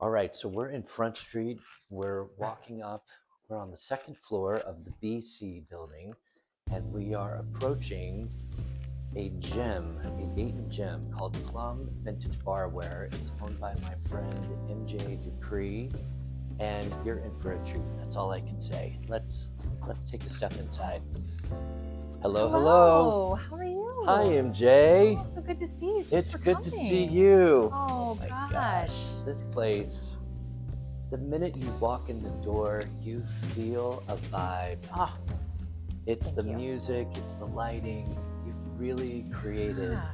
All right, so we're in Front Street. We're walking up. We're on the second floor of the BC building, and we are approaching a gem, a Dayton gem called Plum Vintage Barware. It's owned by my friend MJ DuPree, and you're in for a treat. That's all I can say. Let's take a step inside. Hello, hello. Hello, how are Hi, you? MJ. Oh, so good to see you. Thanks It's for good to see coming. you. Oh Oh my gosh, gosh. this place. The minute you walk in the door, you feel a vibe. Oh, It's the thank you. music, it's the lighting. You've really created Yeah,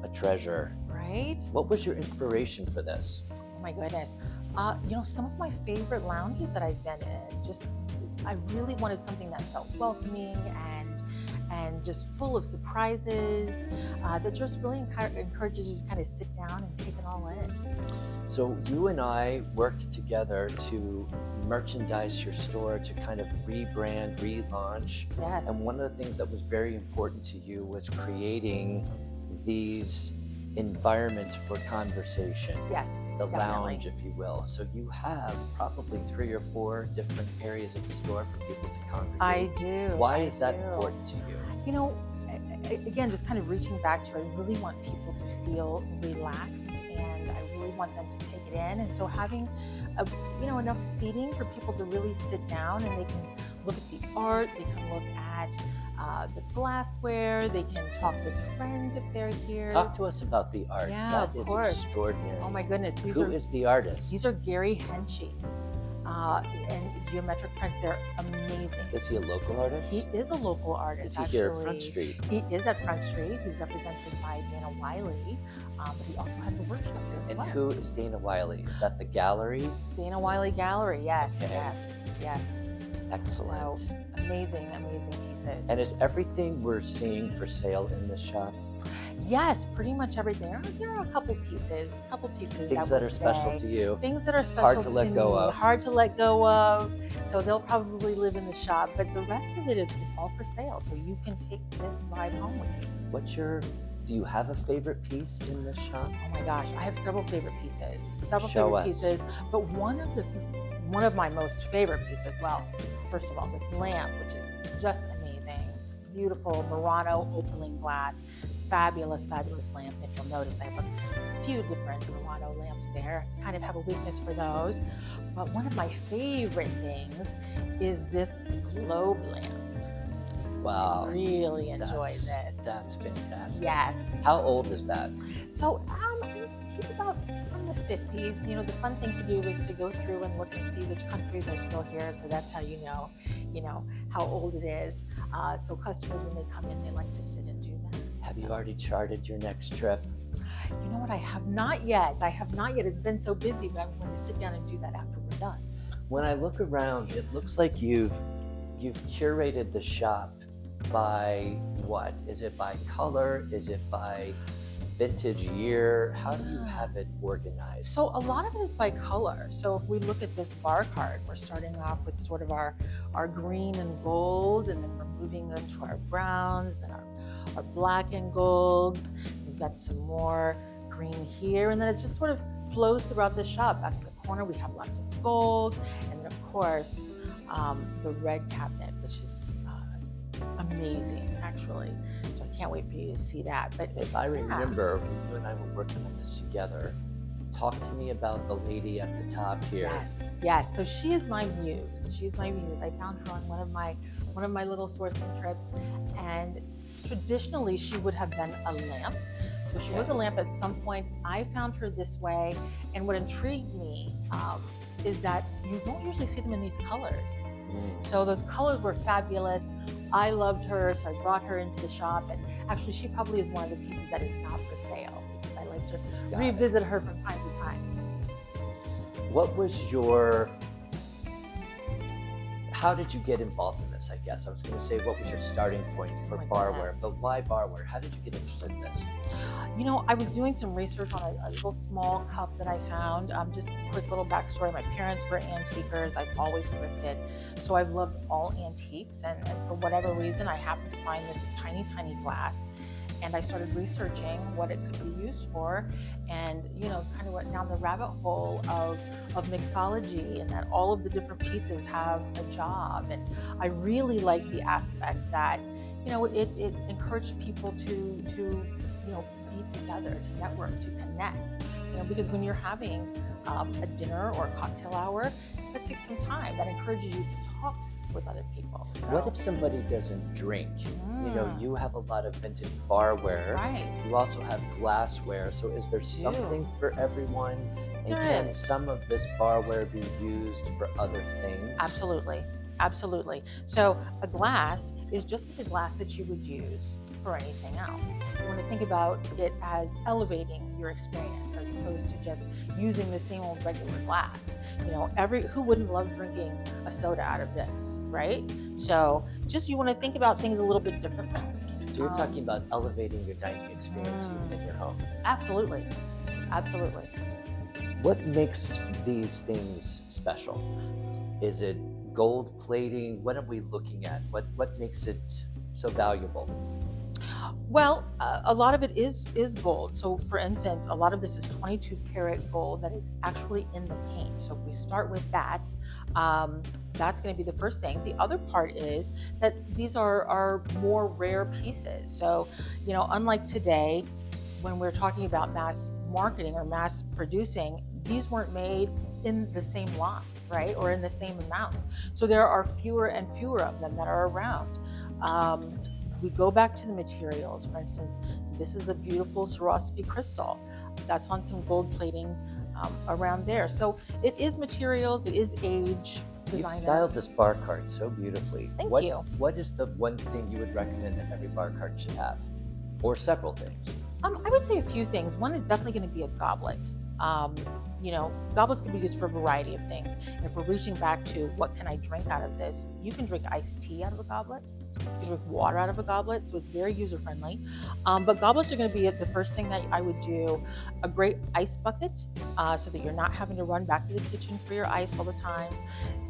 a treasure. right? What was your inspiration for this? Oh my goodness. Some of my favorite lounges that I've been in, just I really wanted something that felt welcoming and just full of surprises, that just really encourages you to kind of sit down and take it all in. So, you and I worked together to merchandise your store, to kind of rebrand, relaunch. Yes. And one of the things that was very important to you was creating these environments for conversation, Yes, the definitely. lounge, if you will. So, you have probably 3 or 4 different areas of the store for people to I congregate. do. Why I is that do. important to you? You know, again, just kind of reaching back to, I really want people to feel relaxed and I really want them to take it in. And so having, a, enough seating for people to really sit down and they can look at the art, they can look at the glassware, they can talk with friends if they're here. Talk to us about the art. Yeah, That of is course. Oh extraordinary. my goodness, Who is the artist? these are Gary Henchy and geometric prints. They're amazing. Is he a local artist? He is a local artist, Is he actually. here at Front Street? He is at Front Street. He's represented by Dana Wiley, but he also has a workshop here as And well. who is Dana Wiley? Is that the gallery? Dana Wiley Gallery, yes, Okay. yes. Excellent. So amazing pieces. And is everything we're seeing for sale in this shop? Yes, pretty much everything. There are a couple pieces Things that are special to you. Things that are special Hard to let go me, of. hard to let go of. So they'll probably live in the shop, but the rest of it is all for sale. So you can take this vibe home with you. Do you have a favorite piece in this shop? Oh my gosh, I have several favorite pieces. Show us. But one of my most favorite pieces, well, first of all, this lamp, which is just amazing. Beautiful Murano opaline glass, fabulous lamp. If you'll notice, I have a few different Murano lamps there. Kind of have a weakness for those. But one of my favorite things is this globe lamp. Wow. I really enjoy this. That's fantastic. Yes. How old is that? So he's about from the 50s. The fun thing to do is to go through and look and see which countries are still here. So that's how you know how old it is. So customers, when they come in, they like to sit and do that. Have you already charted your next trip? You know what? I have not yet. It's been so busy, but I'm going to sit down and do that after we're done. When I look around, it looks like you've curated the shop by what? Is it by color? Is it by vintage year? How do you have it organized? So a lot of it is by color. So if we look at this bar card, we're starting off with sort of our green and gold, and then we're moving into our browns and our black and golds. We've got some more green here, and then it just sort of flows throughout the shop. Back in the corner, we have lots of gold, and then of course the red cabinet, which is amazing, actually. So I can't wait for you to see that. But if I remember, when you and I were working on this together, talk to me about the lady at the top here. Yes. So she is my muse. I found her on one of my little sourcing trips, and traditionally she would have been a lamp. So she was a lamp at some point. I found her this way, and what intrigued me is that you don't usually see them in these colors. So those colors were fabulous. I loved her, so I brought her into the shop, and actually she probably is one of the pieces that is not for sale, because I like to revisit her from time to time. What was how did you get involved in this, I guess? I was going to say, what was your starting point for barware, but why barware? How did you get interested in this? I was doing some research on a little small cup that I found. Just a quick little backstory. My parents were antiquers. I've always thrifted. So I've loved all antiques. And for whatever reason, I happened to find this tiny glass. and I started researching what it could be used for, and kind of went down the rabbit hole of mixology, and that all of the different pieces have a job. And I really like the aspect that it encouraged people to be together, to network, to connect. Because when you're having a dinner or a cocktail hour, that takes some time. That encourages you to talk with other people. So. What if somebody doesn't drink? You have a lot of vintage barware. Right. You also have glassware. So is there something for everyone? And can some of this barware be used for other things? Absolutely. Absolutely. So a glass is just like a glass that you would use for anything else. You want to think about it as elevating your experience as opposed to just using the same old regular glass. Who wouldn't love drinking a soda out of this, right? So just you want to think about things a little bit differently. So you're talking about elevating your dining experience in your home. Absolutely. Absolutely. What makes these things special? Is it gold plating? What are we looking at? What makes it so valuable? Well, a lot of it is gold. So for instance, a lot of this is 22 karat gold that is actually in the paint. So if we start with that, that's going to be the first thing. The other part is that these are more rare pieces. So, unlike today, when we're talking about mass marketing or mass producing, these weren't made in the same lots, right? Or in the same amounts. So there are fewer and fewer of them that are around. We go back to the materials. For instance, this is a beautiful Swarovski crystal. That's on some gold plating around there. So it is materials, it is age, designer. You've styled this bar cart so beautifully. Thank you. What is the one thing you would recommend that every bar cart should have? Or several things? I would say a few things. One is definitely going to be a goblet. Goblets can be used for a variety of things. And if we're reaching back to what can I drink out of this, you can drink iced tea out of a goblet. You can drink water out of a goblet, so it's very user friendly. But goblets are going to be the first thing that I would do. A great ice bucket, so that you're not having to run back to the kitchen for your ice all the time.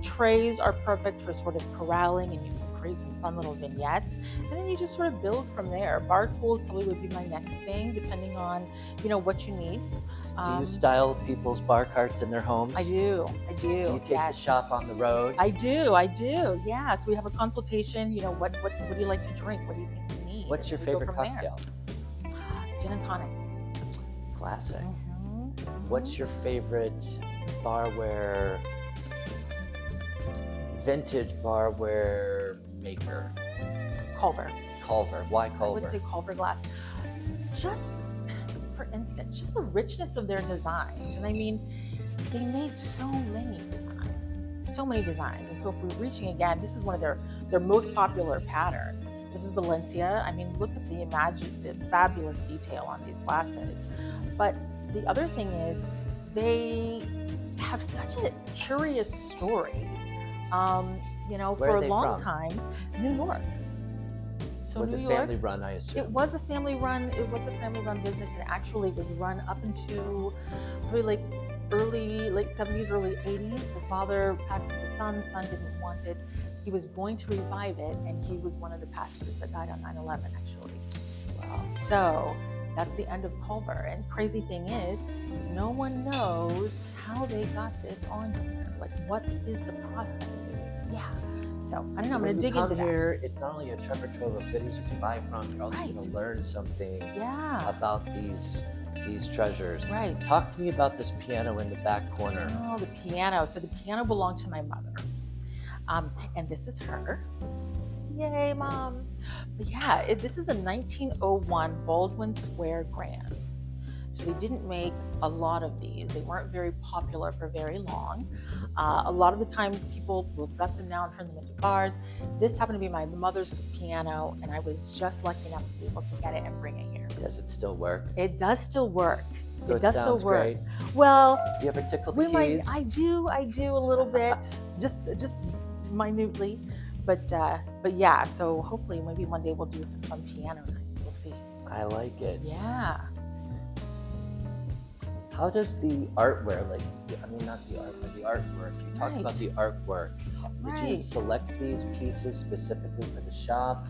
Trays are perfect for sort of corralling, and you can create some fun little vignettes, and then you just sort of build from there. Bar tools probably would be my next thing, depending on what you need. Do you style people's bar carts in their homes? I do. So you take the shop on the road? I do. Yeah. So we have a consultation. What do you like to drink? What do you think you need? What's your favorite cocktail? Gin and tonic. Classic. What's your favorite barware, vintage barware maker? Culver. Why Culver? I would say Culver glass. Just, for instance, just the richness of their designs. And I mean, they made so many designs. And so if we're reaching again, this is one of their most popular patterns. This is Valencia. I mean, look at the fabulous detail on these glasses. But the other thing is, they have such a curious story. For a long time, New York. So was New it family run, I assume? It was a family run business, and actually was run up into probably like late 70s, early 80s. The father passed to the son didn't want it. He was going to revive it, and he was one of the pastors that died on 9/11, actually. Wow. So that's the end of Culver. And crazy thing is, no one knows how they got this on here. Like, what is the process? Yeah. So I don't know. I'm going to dig into that. Here, it's not only a treasure trove of goodies you can buy from. You're also going to learn something about these treasures. Right. Talk to me about this piano in the back corner. Oh, the piano. So the piano belonged to my mother, and this is her. Yay, Mom! But yeah, this is a 1901 Baldwin Square Grand. So they didn't make a lot of these. They weren't very popular for very long. A lot of the time, people will gut them down, turn them into bars. This happened to be my mother's piano, and I was just lucky enough to be able to get it and bring it here. Does it still work? It does still work. So it does still work. Great. Well, do you ever tickle the keys? I do a little bit, just minutely, but yeah. So hopefully, maybe one day we'll do some fun piano nights. We'll see. I like it. Yeah. How does the artware, not the art, but the artwork, you talked about the artwork. Did you select these pieces specifically for the shop?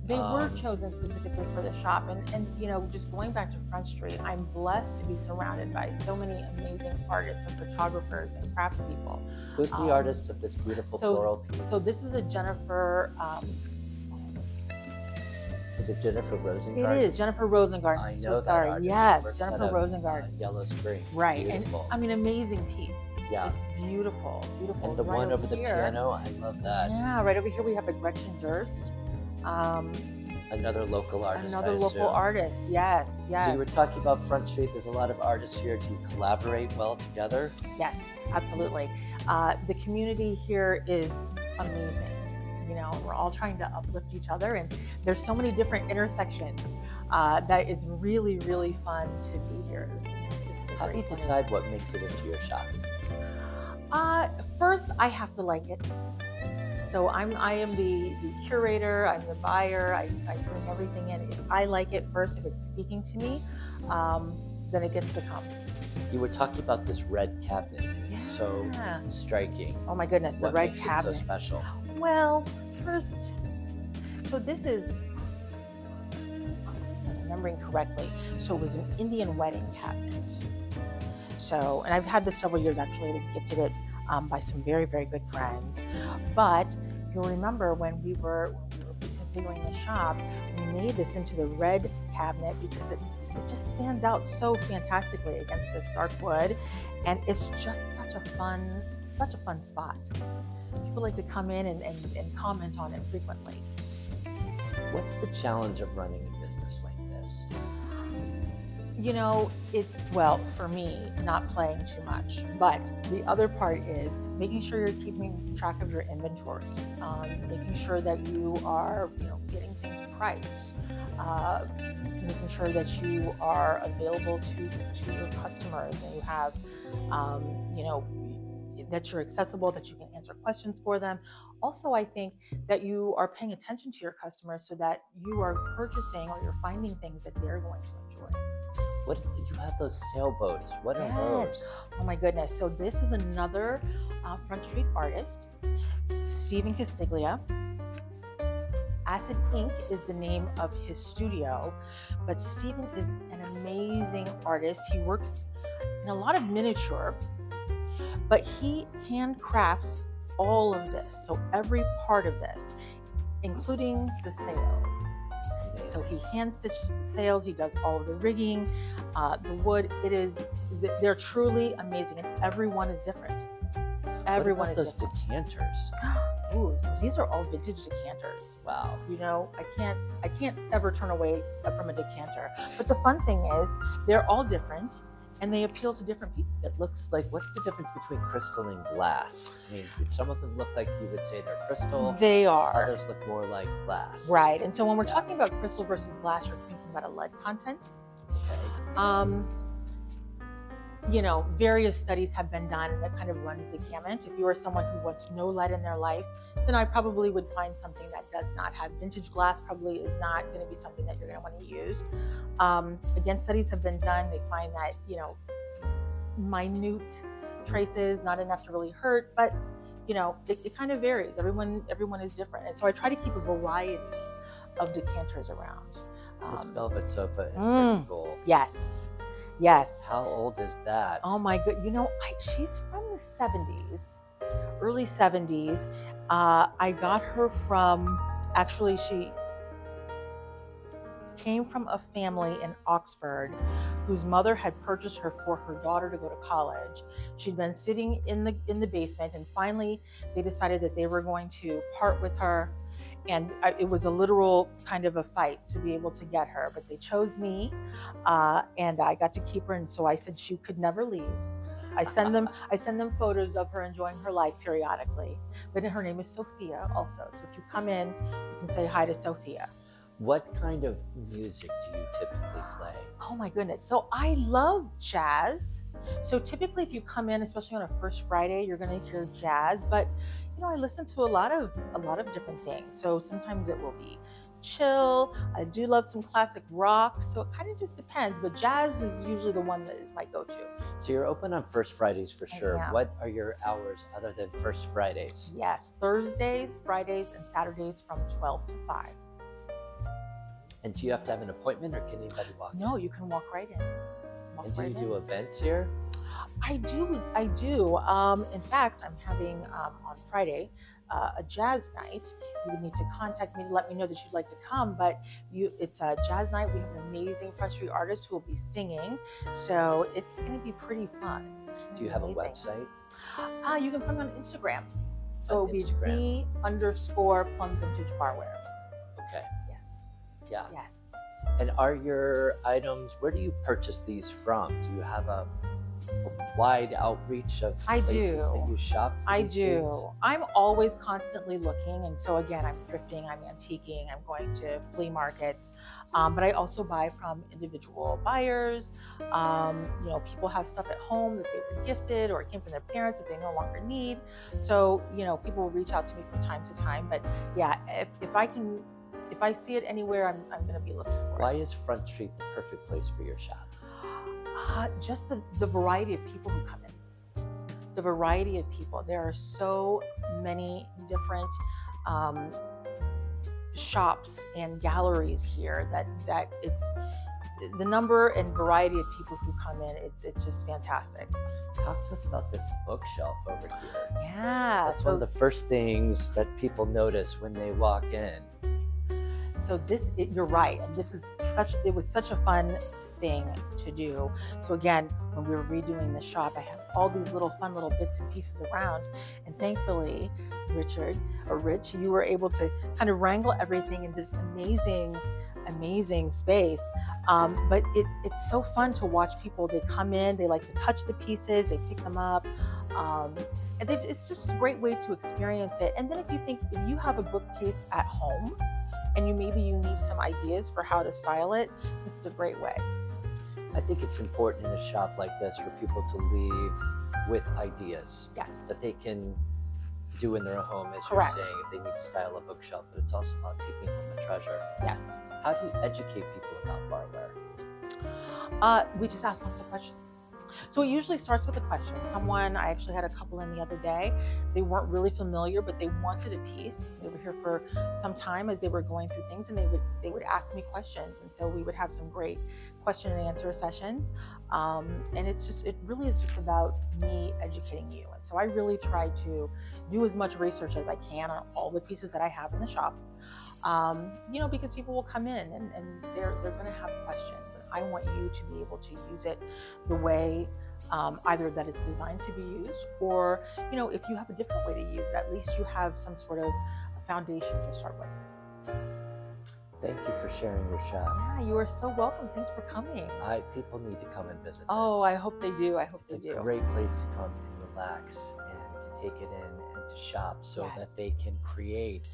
They were chosen specifically for the shop, and you know, just going back to Front Street, I'm blessed to be surrounded by so many amazing artists and photographers and craftspeople. Who's the artist of this beautiful floral piece? So this is a Jennifer. Is it Jennifer Rosengart? It is Jennifer Rosengart. I know so that sorry. artist. Yes, Works Jennifer out of, Rosengart. Yellow Springs. Right, Beautiful. and I mean, amazing piece. Yeah. It's beautiful, beautiful. And the right one over the here, piano, I love that. Yeah, right over here we have a Gretchen Durst. Another local artist. Another local artist, yes, yes. So you were talking about Front Street. There's a lot of artists here. Do you collaborate well together? Yes, absolutely. The community here is amazing. You know, we're all trying to uplift each other, and there's so many different intersections that it's really, really fun to be here. How do you decide what makes it into your shop? First, I have to like it. So I am the curator, I'm the buyer, I bring everything in. If I like it first, if it's speaking to me, then it gets to come. You were talking about this red cabinet. It's so striking. Oh my goodness, the red cabinet. What makes it so special? Well, first, so this is, if I'm remembering correctly, so it was an Indian wedding cabinet. So, and I've had this several years actually. I was gifted it by some very, very good friends. But if you'll remember when we were configuring the shop, we made this into the red cabinet because it just stands out so fantastically against this dark wood, and it's just such a fun spot. People like to come in and comment on it frequently. What's the challenge of running a business like this? You know, well, for me, not playing too much, but the other part is making sure you're keeping track of your inventory, making sure that you are, you know, getting things priced, making sure that you are available to your customers, and you have, you know, that you're accessible, that you can answer questions for them. Also, I think that you are paying attention to your customers so that you are purchasing or you're finding things that they're going to enjoy. What you have those sailboats? What are those? Oh my goodness! So this is another Front Street artist, Stephen Castiglia. Acid Ink is the name of his studio, but Stephen is an amazing artist. He works in a lot of miniature, but he handcrafts all of this. So every part of this, including the sails. So he hand stitches the sails, he does all of the rigging, the wood. They're truly amazing, and everyone is different. Everyone is those different. decanters? Ooh, so these are all vintage decanters. Wow. You know, I can't ever turn away from a decanter. But the fun thing is, they're all different, and they appeal to different people. It looks like, what's the difference between crystal and glass? I mean, some of them look like you would say they're crystal. They are. Others look more like glass. Right. And so when we're talking about crystal versus glass, you're thinking about a lead content. Okay. You know, various studies have been done that kind of runs the gamut. If you are someone who wants no lead in their life, then I probably would find something that does not have vintage glass. Probably is not going to be something that you're going to want to use. Again, studies have been done. They find that, you know, minute traces, not enough to really hurt, but you know, it kind of varies. Everyone is different, and so I try to keep a variety of decanters around. This velvet sofa is pretty cool. Yes. How old is that? Oh my good. You know, she's from the 70s, early 70s. I got her from, actually, she came from a family in Oxford whose mother had purchased her for her daughter to go to college. She'd been sitting in the basement, and finally they decided that they were going to part with her. And it was a literal kind of a fight to be able to get her, but they chose me, and I got to keep her. And so I said she could never leave. I send them photos of her enjoying her life periodically. But her name is Sophia also. So if you come in, you can say hi to Sophia. What kind of music do you typically play? Oh my goodness. So I love jazz. So typically if you come in, especially on a first Friday, you're going to hear jazz, but you know, I listen to a lot of different things. So sometimes it will be chill. I do love some classic rock. So it kind of just depends, but jazz is usually the one that is my go-to. So you're open on first Fridays for sure. Yeah. What are your hours other than first Fridays? Yes, Thursdays, Fridays, and Saturdays from 12 to 5. And do you have to have an appointment, or can anybody walk No, in? you can walk right in. Walk And do right you do in. events here? I do. I do. In fact, I'm having on Friday a jazz night. You would need to contact me to let me know that you'd like to come. But it's a jazz night. We have an amazing Front Street artist who will be singing, so it's going to be pretty fun. It's going Do to you be have a amazing. website You can find me on Instagram. So on it'll be Instagram? the _Plum Vintage Barware. Okay. Yes. Yeah. Yes. And are your items, where do you purchase these from? Do you have a wide outreach of I places that do. you shop for I these things? do. I'm always constantly looking. And so, again, I'm thrifting, I'm antiquing, I'm going to flea markets. But I also buy from individual buyers. People have stuff at home that they were gifted or it came from their parents that they no longer need. So, people will reach out to me from time to time. But yeah, if I see it anywhere, I'm going to be looking for Why it. is Front Street the perfect place for your shop? Just the variety of people who come in. The variety of people. There are so many different um, shops and galleries here that it's the number and variety of people who come in. It's just fantastic. Talk to us about this bookshelf over here. Yeah. That's one of the first things that people notice when they walk in. So you're right, and it was such a fun thing to do. So again, when we were redoing the shop, I have all these fun little bits and pieces around, and thankfully, Rich, you were able to kind of wrangle everything in this amazing space. But it's so fun to watch people. They come in, they like to touch the pieces, they pick them up. And it's just a great way to experience it. And then if you have a bookcase at home, and you need some ideas for how to style it, this is a great way. I think it's important in a shop like this for people to leave with ideas. Yes. That they can do in their own home, as Correct. you're saying, if they need to style a bookshelf, but it's also about taking home a treasure. Yes. How do you educate people about barware? We just ask lots of questions. So it usually starts with a question. I actually had a couple in the other day. They weren't really familiar, but they wanted a piece. They were here for some time as they were going through things, and they would ask me questions. And so we would have some great question and answer sessions. And it really is just about me educating you. And so I really try to do as much research as I can on all the pieces that I have in the shop. Because people will come in and they're going to have questions. I want you to be able to use it the way either that it's designed to be used, or if you have a different way to use it, at least you have some sort of foundation to start with. Thank you for sharing your shop. Yeah, you are so welcome. Thanks for coming. People need to come and visit this. Oh, I hope they do. It's a great place to come and relax and to take it in and to shop, so Yes. that they can create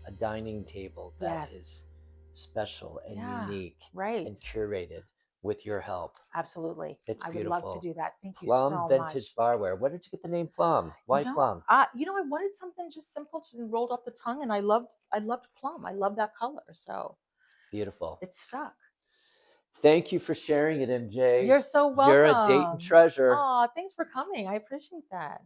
a dining table that Yes. is special and unique, right, and curated with your help. Absolutely. It's I would beautiful. love to do that. Thank you Plum so Vintage much. Barware. Where did you get the name Plum? Why Plum? I wanted something just simple and rolled off the tongue, and I loved plum. I love that color, so Beautiful. it stuck. Thank you for sharing it, MJ. You're so welcome. You're a Dayton treasure. Aw, thanks for coming. I appreciate that.